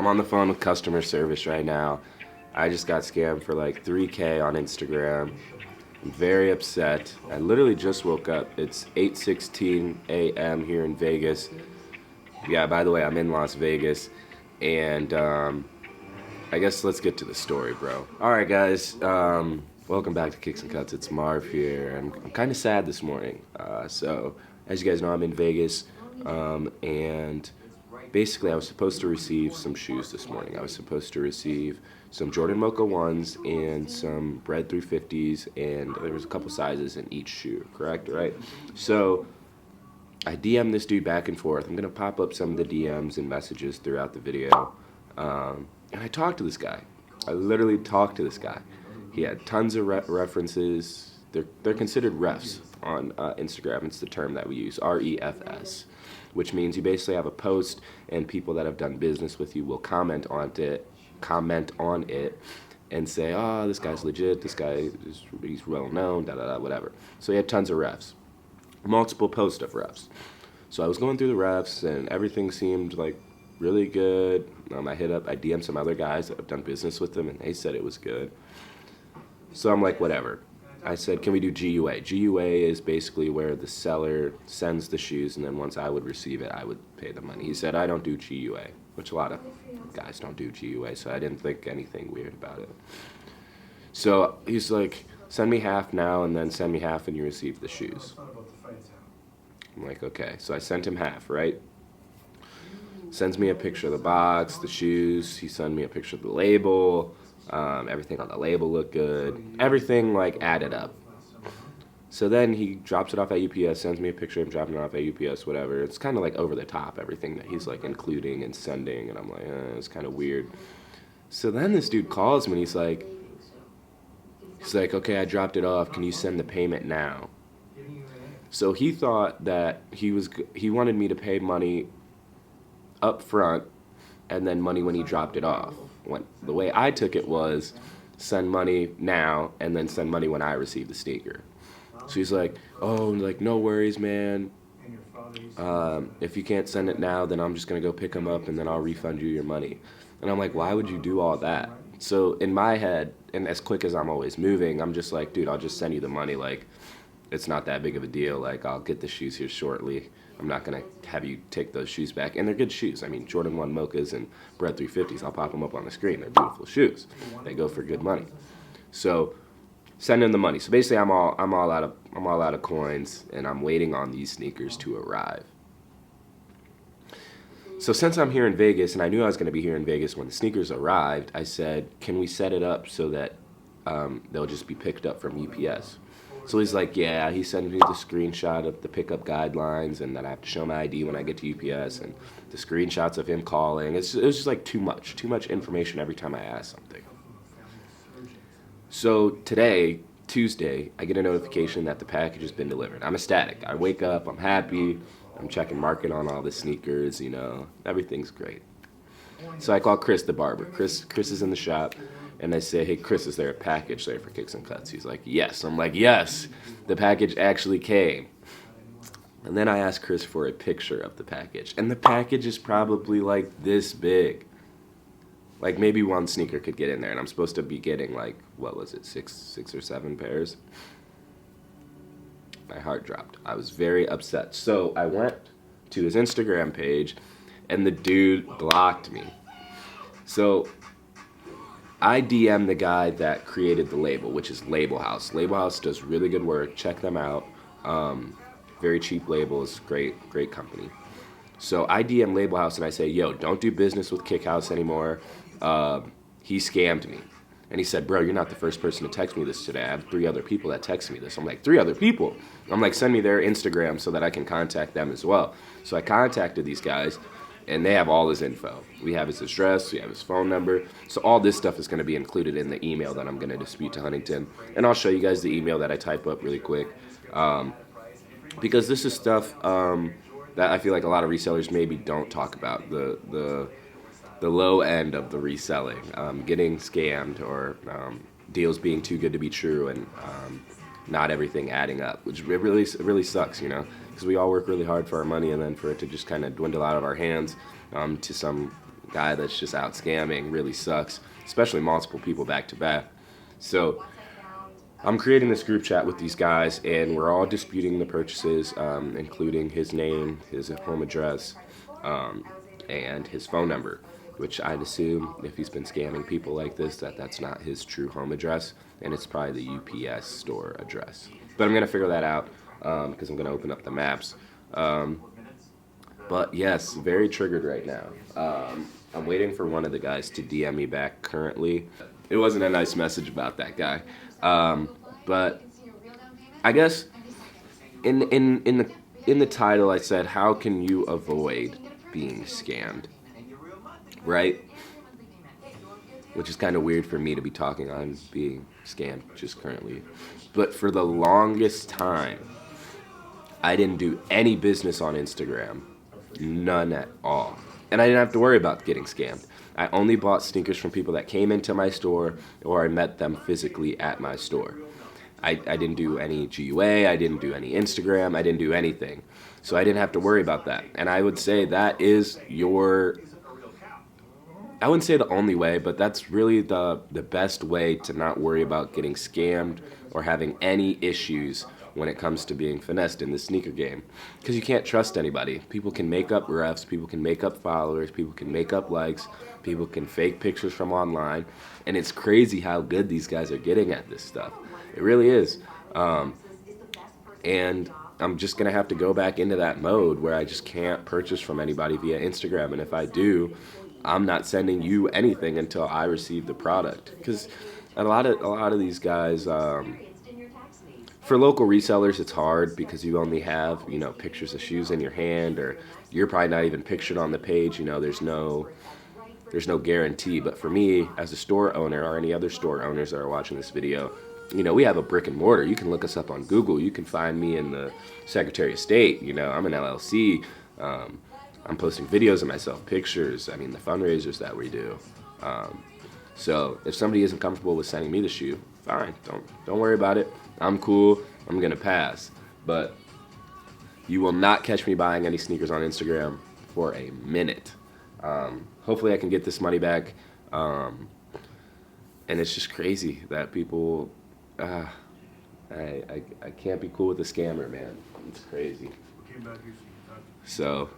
I'm on the phone with customer service right now. I just got scammed for like 3K on Instagram. I'm very upset. I literally just woke up. It's 8:16 a.m. here in Vegas. Yeah, by the way, I'm in Las Vegas. And I guess let's get to the story, bro. All right, guys. Welcome back to Kicks and Cuts. It's Marv here. I'm kind of sad this morning. So, as you guys know, I'm in Vegas. And basically, I was supposed to receive some shoes this morning. I was supposed to receive some Jordan Mocha 1s and some Bread 350s. And there was a couple sizes in each shoe, correct? Right? So, I DM'd this dude back and forth. I'm going to pop up some of the DMs and messages throughout the video. And I talked to this guy. I literally talked to this guy. He had tons of references. They're considered refs on Instagram. It's the term that we use, REFS, which means you basically have a post and people that have done business with you will comment on it and say, oh, this guy's legit, he's well known, whatever. So he had tons of refs, multiple posts of refs. So I was going through the refs and everything seemed like really good. I DM'd some other guys that have done business with them and they said it was good. So I'm like, whatever. I said, can we do GUA? GUA is basically where the seller sends the shoes and then once I would receive it, I would pay the money. He said, I don't do GUA, which a lot of guys don't do GUA, so I didn't think anything weird about it. So he's like, send me half now and then send me half when you receive the shoes. I'm like, okay. So I sent him half, right? Sends me a picture of the box, the shoes. He sent me a picture of the label. Everything on the label looked good. Everything like added up. So then he drops it off at UPS, sends me a picture of him dropping it off at UPS, whatever. It's kind of like over the top, everything that he's like including and sending. And I'm like, it's kind of weird. So then this dude calls me and he's like, okay, I dropped it off. Can you send the payment now? So he thought that he wanted me to pay money up front and then money when he dropped it off. The way I took it was send money now and then send money when I receive the sneaker. So he's like, oh, like no worries, man. If you can't send it now, then I'm just going to go pick them up and then I'll refund you your money. And I'm like, why would you do all that? So in my head, and as quick as I'm always moving, I'm just like, dude, I'll just send you the money. Like, it's not that big of a deal. Like, I'll get the shoes here shortly. I'm not going to have you take those shoes back. And they're good shoes. I mean, Jordan 1 Mochas and Bread 350s, I'll pop them up on the screen. They're beautiful shoes. They go for good money. So send him the money. So basically, I'm all out of coins, and I'm waiting on these sneakers to arrive. So since I'm here in Vegas, and I knew I was going to be here in Vegas when the sneakers arrived, I said, can we set it up so that they'll just be picked up from UPS? So he's like, yeah, he sent me the screenshot of the pickup guidelines and that I have to show my ID when I get to UPS and the screenshots of him calling. It was just like too much information every time I asked something. So today, Tuesday, I get a notification that the package has been delivered. I'm ecstatic. I wake up, I'm happy, I'm checking market on all the sneakers, everything's great. So I call Chris the barber. Chris is in the shop. And I say, hey, Chris, is there a package there for Kicks and Cuts? He's like, yes. I'm like, yes, the package actually came. And then I ask Chris for a picture of the package. And the package is probably like this big. Like maybe one sneaker could get in there. And I'm supposed to be getting like, what was it, six or seven pairs? My heart dropped. I was very upset. So I went to his Instagram page and the dude blocked me. So I DM the guy that created the label, which is Label House. Label House does really good work. Check them out. Very cheap labels. Great company. So I DM Label House and I say, yo, don't do business with Kick House anymore. He scammed me. And he said, bro, you're not the first person to text me this today. I have 3 other people that text me this. I'm like, 3 other people? I'm like, send me their Instagram so that I can contact them as well. So I contacted these guys. And they have all his info. We have his address, we have his phone number. So all this stuff is going to be included in the email that I'm going to dispute to Huntington. And I'll show you guys the email that I type up really quick. Because this is stuff that I feel like a lot of resellers maybe don't talk about. The low end of the reselling. Getting scammed or deals being too good to be true and not everything adding up. Which it really sucks, because we all work really hard for our money and then for it to just kind of dwindle out of our hands to some guy that's just out scamming really sucks, especially multiple people back to back. So I'm creating this group chat with these guys, and we're all disputing the purchases, including his name, his home address, and his phone number, which I'd assume if he's been scamming people like this, that's not his true home address, and it's probably the UPS store address. But I'm going to figure that out because I'm going to open up the maps. But yes, very triggered right now. I'm waiting for one of the guys to DM me back currently. It wasn't a nice message about that guy. But I guess in the title I said, how can you avoid being scammed, right? Which is kind of weird for me to be talking on being scammed just currently. But for the longest time, I didn't do any business on Instagram, none at all. And I didn't have to worry about getting scammed. I only bought sneakers from people that came into my store or I met them physically at my store. I didn't do any GUA, I didn't do any Instagram, I didn't do anything. So I didn't have to worry about that. And I would say that is I wouldn't say the only way, but that's really the best way to not worry about getting scammed or having any issues when it comes to being finessed in the sneaker game. Because you can't trust anybody. People can make up refs, people can make up followers, people can make up likes, people can fake pictures from online, and it's crazy how good these guys are getting at this stuff. It really is. And I'm just going to have to go back into that mode where I just can't purchase from anybody via Instagram, and if I do, I'm not sending you anything until I receive the product. Because a lot of these guys, for local resellers, it's hard because you only have, pictures of shoes in your hand, or you're probably not even pictured on the page. There's no guarantee. But for me, as a store owner, or any other store owners that are watching this video, we have a brick and mortar. You can look us up on Google. You can find me in the Secretary of State. I'm an LLC. I'm posting videos of myself, pictures. The fundraisers that we do. So if somebody isn't comfortable with sending me the shoe, fine. Don't worry about it. I'm cool. I'm gonna pass. But you will not catch me buying any sneakers on Instagram for a minute. Hopefully I can get this money back. And it's just crazy that people. I can't be cool with a scammer, man. It's crazy. So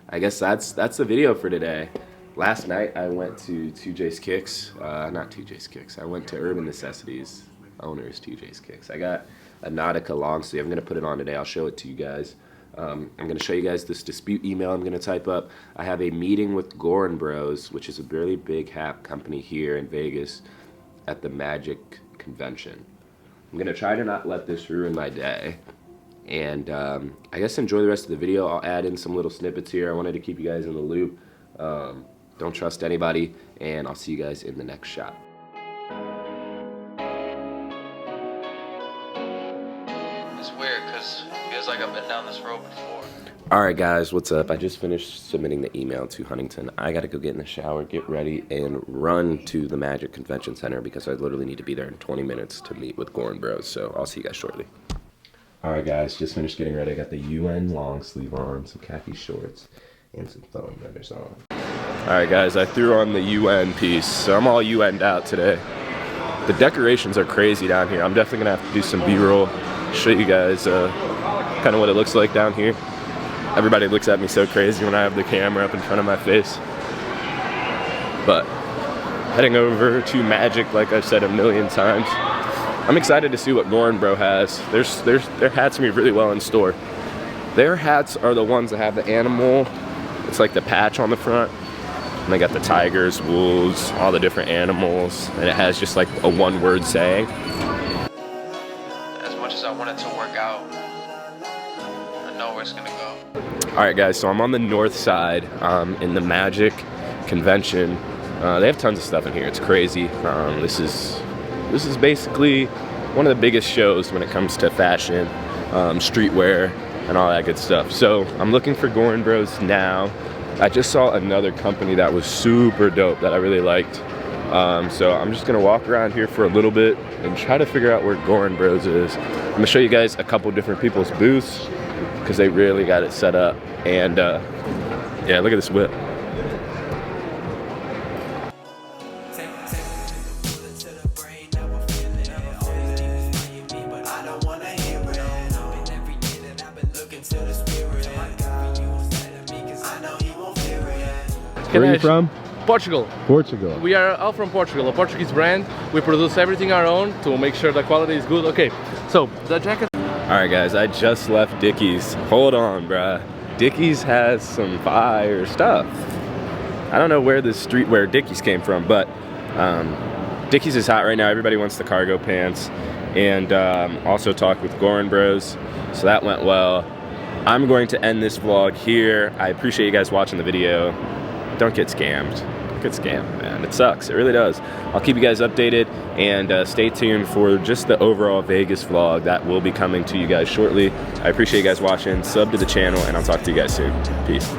I guess that's the video for today. Last night I went to TJ's Kicks. Not TJ's Kicks. I went to Urban Necessities. Owners TJ's Kicks. I got a Nautica long sleeve. I'm going to put it on today. I'll show it to you guys. I'm going to show you guys this dispute email I'm going to type up. I have a meeting with Gorin Bros, which is a really big hat company here in Vegas at the Magic Convention. I'm going to try to not let this ruin my day. And I guess enjoy the rest of the video. I'll add in some little snippets here. I wanted to keep you guys in the loop. Don't trust anybody. And I'll see you guys in the next shot. It's weird because it feels like I've been down this road before. Alright guys, what's up? I just finished submitting the email to Huntington. I gotta go get in the shower, get ready, and run to the Magic Convention Center because I literally need to be there in 20 minutes to meet with Gorin Bros. So I'll see you guys shortly. Alright guys, just finished getting ready. I got the UN long sleeve on, some khaki shorts, and some thumb runners on. Alright guys, I threw on the UN piece, so I'm all UN'd out today. The decorations are crazy down here. I'm definitely gonna have to do some B-roll, show you guys kind of what it looks like down here. Everybody looks at me so crazy when I have the camera up in front of my face. But heading over to Magic, like I've said a million times. I'm excited to see what Gorin Bro has. Their hats are really well in store. Their hats are the ones that have the animal. It's like the patch on the front. And they got the tigers, wolves, all the different animals. And it has just like a one-word saying. As much as I wanted to work out, I know where it's gonna go. Alright guys, so I'm on the north side in the Magic Convention. They have tons of stuff in here. It's crazy. This is basically one of the biggest shows when it comes to fashion, streetwear, and all that good stuff. So I'm looking for Gorin Bros now. I just saw another company that was super dope that I really liked. So I'm just gonna walk around here for a little bit and try to figure out where Gorin Bros is. I'm gonna show you guys a couple different people's booths because they really got it set up. And yeah, look at this whip. Can Where are I you from? Portugal. Portugal. We are all from Portugal, a Portuguese brand. We produce everything our own to make sure the quality is good. Okay, so the jacket. Alright guys, I just left Dickies. Hold on, bruh. Dickies has some fire stuff. I don't know where this streetwear Dickies came from, but Dickies is hot right now. Everybody wants the cargo pants. And also talked with Goran Bros, so that went well. I'm going to end this vlog here. I appreciate you guys watching the video. Don't get scammed. Don't get scammed, man. It sucks. It really does. I'll keep you guys updated, and stay tuned for just the overall Vegas vlog that will be coming to you guys shortly. I appreciate you guys watching. Sub to the channel, and I'll talk to you guys soon. Peace.